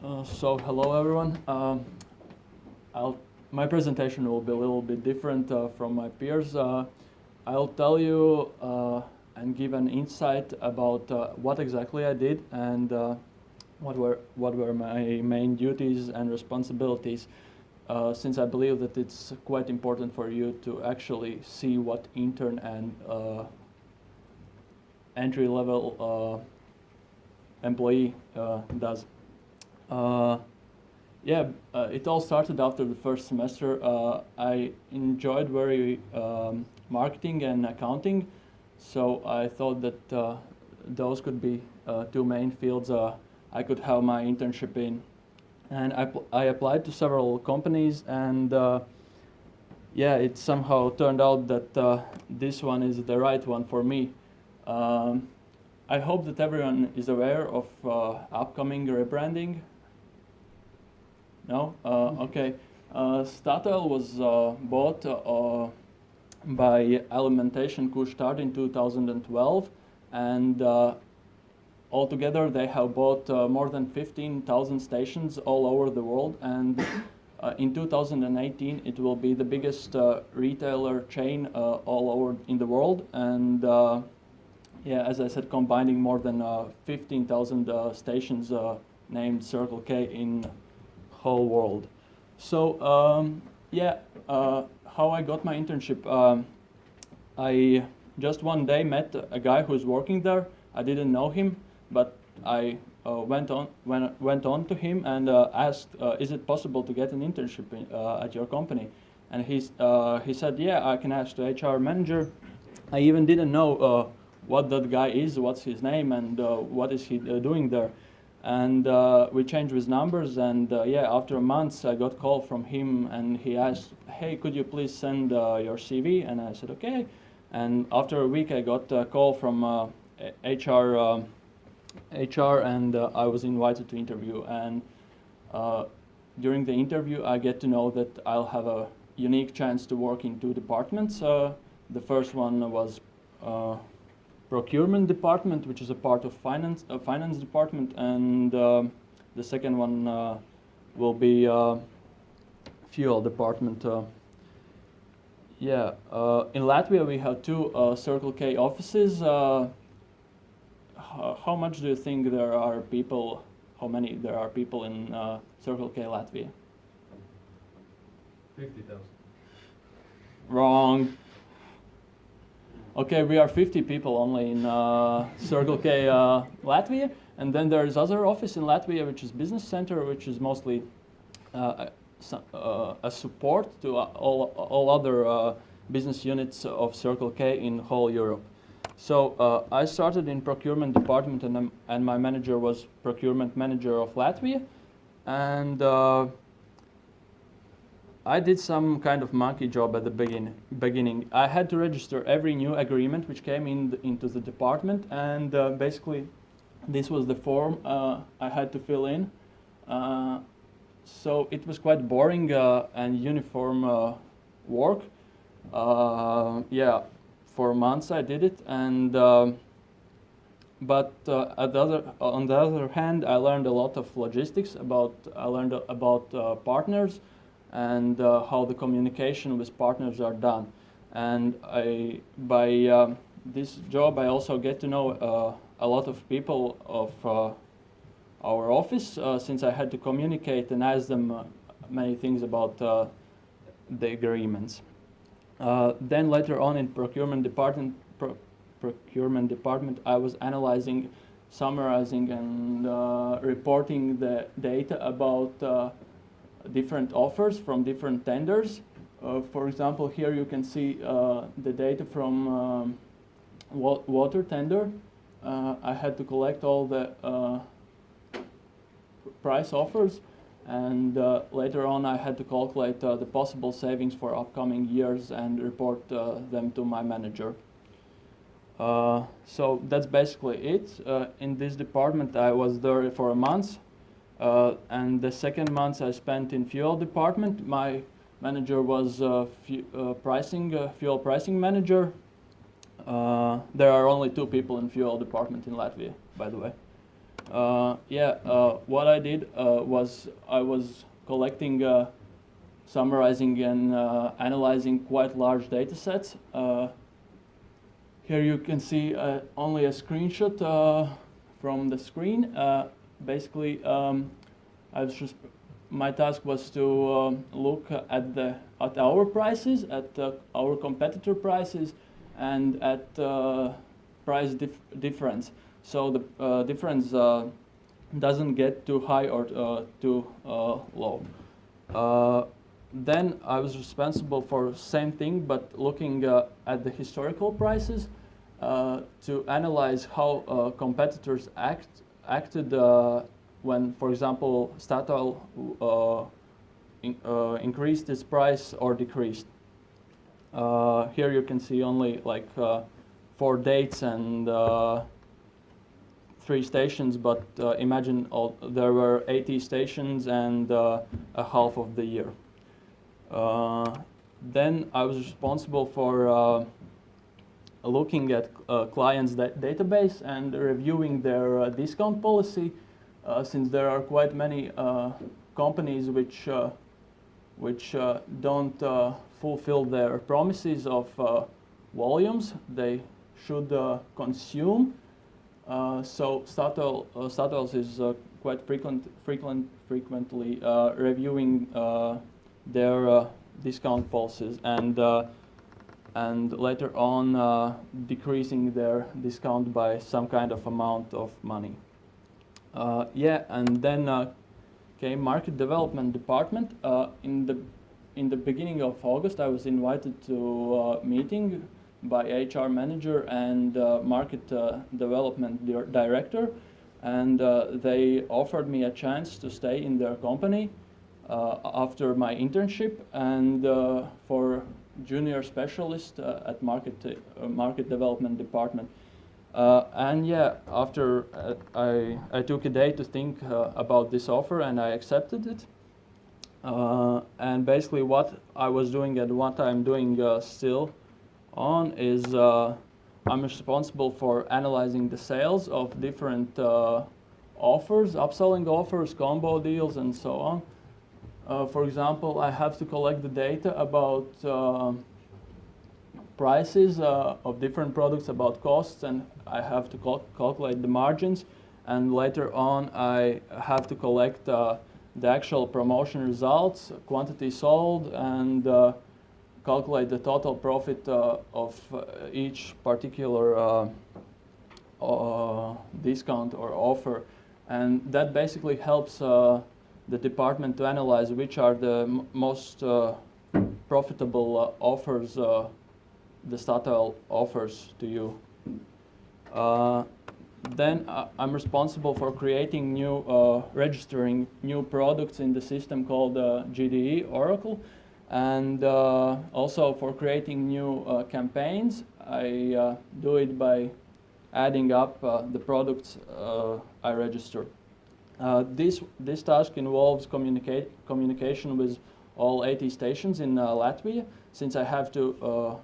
So hello everyone. My presentation will be a little bit different from my peers. I'll tell you and give an insight about what exactly I did and what were my main duties and responsibilities. Since I believe that it's quite important for you to actually see what intern and entry-level employee does. It all started after the first semester. I enjoyed very marketing and accounting, so I thought that those could be two main fields I could have my internship in. And I applied to several companies, and it somehow turned out that this one is the right one for me. I hope that everyone is aware of upcoming rebranding. No? Okay. Statoil was bought by Alimentation Couche-Tard in 2012, and altogether they have bought more than 15,000 stations all over the world, and in 2018 it will be the biggest retailer chain all over in the world, and as I said, combining more than 15,000 stations named Circle K in whole world. So how I got my internship. I just one day met a guy who's working there. I didn't know him, but I went on to him and asked, "Is it possible to get an internship at your company?" And he said, "Yeah, I can ask the HR manager." I even didn't know what that guy is, what's his name, and what is he doing there. And we changed his numbers, and after months I got a call from him, and he asked, "Hey, could you please send your CV?" And I said, "Okay." And after a week I got a call from HR, and I was invited to interview. And during the interview I get to know that I'll have a unique chance to work in two departments. The first one was Procurement Department, which is a part of finance department, and the second one will be fuel department. In Latvia we have two Circle K offices. How much do you think there are people? How many there are people in Circle K Latvia? 50,000. Wrong. Okay, we are 50 people only in Circle K Latvia, and then there is other office in Latvia, which is business center, which is mostly a support to all other business units of Circle K in whole Europe. So I started in procurement department, and my manager was procurement manager of Latvia, and I did some kind of monkey job at the beginning. I had to register every new agreement which came into the department, and basically this was the form I had to fill in. So it was quite boring and uniform work. For months I did it, and but on the other hand, I learned a lot of logistics. I learned about partners and how the communication with partners are done. And by this job, I also get to know a lot of people of our office, since I had to communicate and ask them many things about the agreements. Then later on in procurement department, I was analyzing, summarizing, and reporting the data about different offers from different tenders. For example, here you can see the data from water tender. I had to collect all the price offers, and later on I had to calculate the possible savings for upcoming years and report them to my manager. So that's basically it. In this department I was there for a month. And the second month I spent in fuel department. My manager was fuel pricing manager. There are only two people in fuel department in Latvia, by the way. What I did was I was collecting, summarizing, and analyzing quite large data sets. Here you can see only a screenshot from the screen. Basically, my task was to look at our prices, at our competitor prices, and at price difference. So the difference doesn't get too high or too low. Then I was responsible for the same thing, but looking at the historical prices to analyze how competitors acted when, for example, Statoil increased its price or decreased. Here you can see only like 4 dates and 3 stations, but imagine there were 80 stations and a half of the year. Then I was responsible for looking at clients' database and reviewing their discount policy, since there are quite many companies which don't fulfill their promises of volumes they should consume. So Statoil is quite frequently reviewing their discount policies and later on decreasing their discount by some kind of amount of money. And then came Market Development Department. In the beginning of August, I was invited to a meeting by HR manager and Market Development Director, and they offered me a chance to stay in their company after my internship and for junior specialist at Market Development Department. After I took a day to think about this offer and I accepted it. And basically what I was doing and what I'm doing still on is I'm responsible for analyzing the sales of different offers, upselling offers, combo deals, and so on. For example, I have to collect the data about prices of different products, about costs, and I have to calculate the margins. And later on, I have to collect the actual promotion results, quantity sold, and calculate the total profit of each particular discount or offer. And that basically helps the department to analyze which are the most profitable offers the Statoil offers to you. Then I'm responsible for creating registering new products in the system called GDE Oracle, and also for creating new campaigns. I do it by adding up the products I register. This task involves communication with all 80 stations in Latvia, since I have to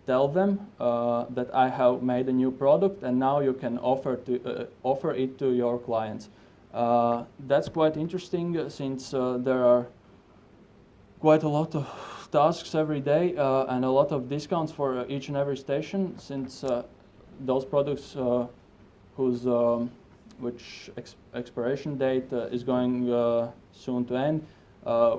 tell them that I have made a new product and now you can offer it to your clients. That's quite interesting, since there are quite a lot of tasks every day and a lot of discounts for each and every station, since those products which expiration date is going soon to end,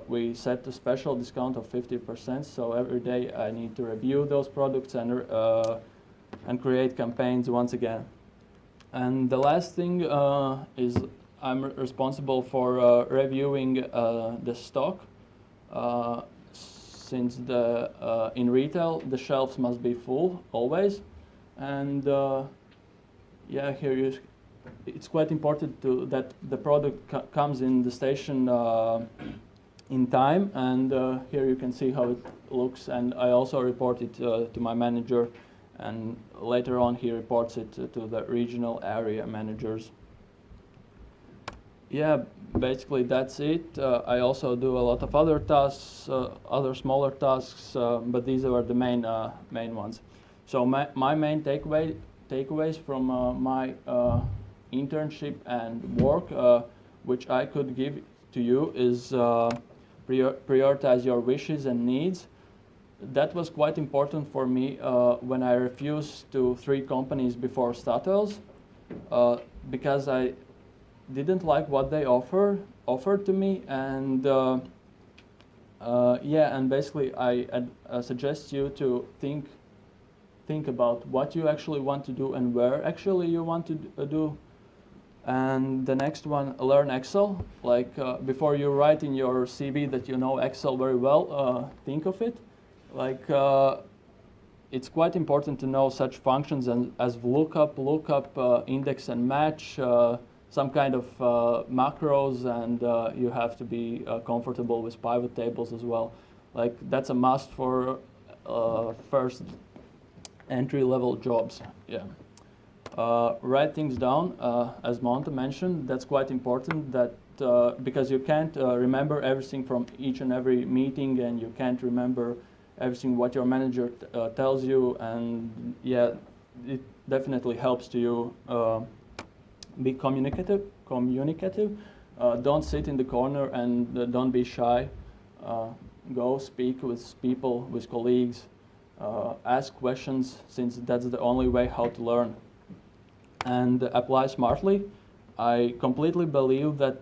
we set a special discount of 50%. So every day I need to review those products and create campaigns once again. And the last thing is I'm responsible for reviewing the stock, since in retail the shelves must be full always, and here it's quite important that the product comes in the station in time, and here you can see how it looks, and I also report it to my manager, and later on he reports it to the regional area managers. Yeah, basically that's it. I also do a lot of other tasks, other smaller tasks, but these are the main ones. So my main takeaways from my internship and work, which I could give to you, is prioritize your wishes and needs. That was quite important for me when I refused to 3 companies before Statoil's, because I didn't like what they offered to me, and yeah, and basically I suggest you to think about what you actually want to do and where actually you want to do. And the next one, learn Excel. Like before you write in your CV that you know Excel very well, think of it. Like it's quite important to know such functions as lookup, index and match, some kind of macros, and you have to be comfortable with pivot tables as well. Like that's a must for first entry-level jobs. Yeah. Write things down, as Monte mentioned. That's quite important. That because you can't remember everything from each and every meeting, and you can't remember everything what your manager tells you. And yeah, it definitely helps to you be communicative. Don't sit in the corner and don't be shy. Go speak with people, with colleagues. Ask questions, since that's the only way how to learn. And apply smartly. I completely believe that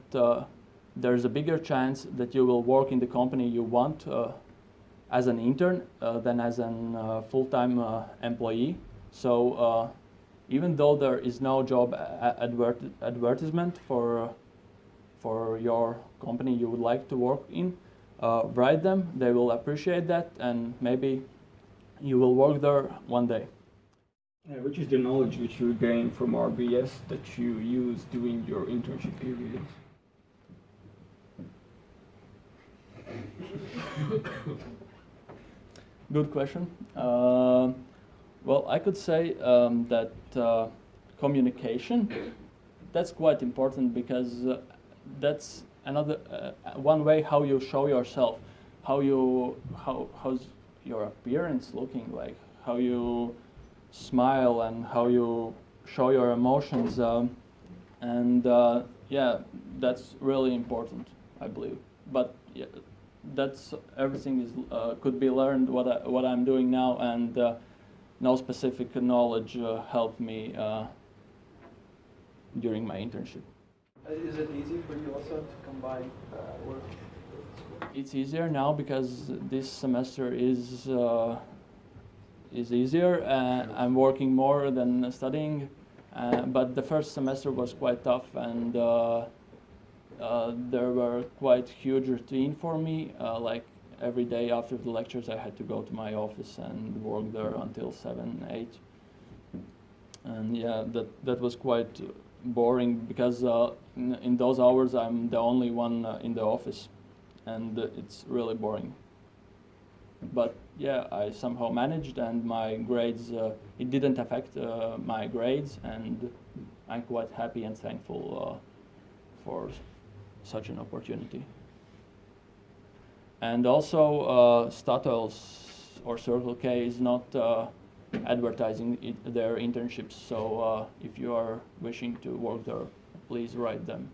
there's a bigger chance that you will work in the company you want as an intern than as a full-time employee. So even though there is no job advertisement for your company you would like to work in, write them. They will appreciate that, and maybe you will work there one day. Which is the knowledge which you gain from RBS that you use during your internship period? Good question. Well, I could say that communication, that's quite important, because that's another one way how you show yourself, how's your appearance looking like, how you smile and how you show your emotions, and yeah, that's really important, I believe. But yeah, that's everything is could be learned what I'm doing now, and no specific knowledge helped me during my internship. Is it easy for you also to combine work? It's easier now because this semester is easier. I'm working more than studying, but the first semester was quite tough, and there were quite huge routine for me. Like every day after the lectures, I had to go to my office and work there until 7, 8. And yeah, that was quite boring, because in those hours I'm the only one in the office, and it's really boring. But yeah, I somehow managed, and my grades, it didn't affect my grades, and I'm quite happy and thankful for such an opportunity. And also Statoil's or Circle K is not advertising their internships, so if you are wishing to work there, please write them.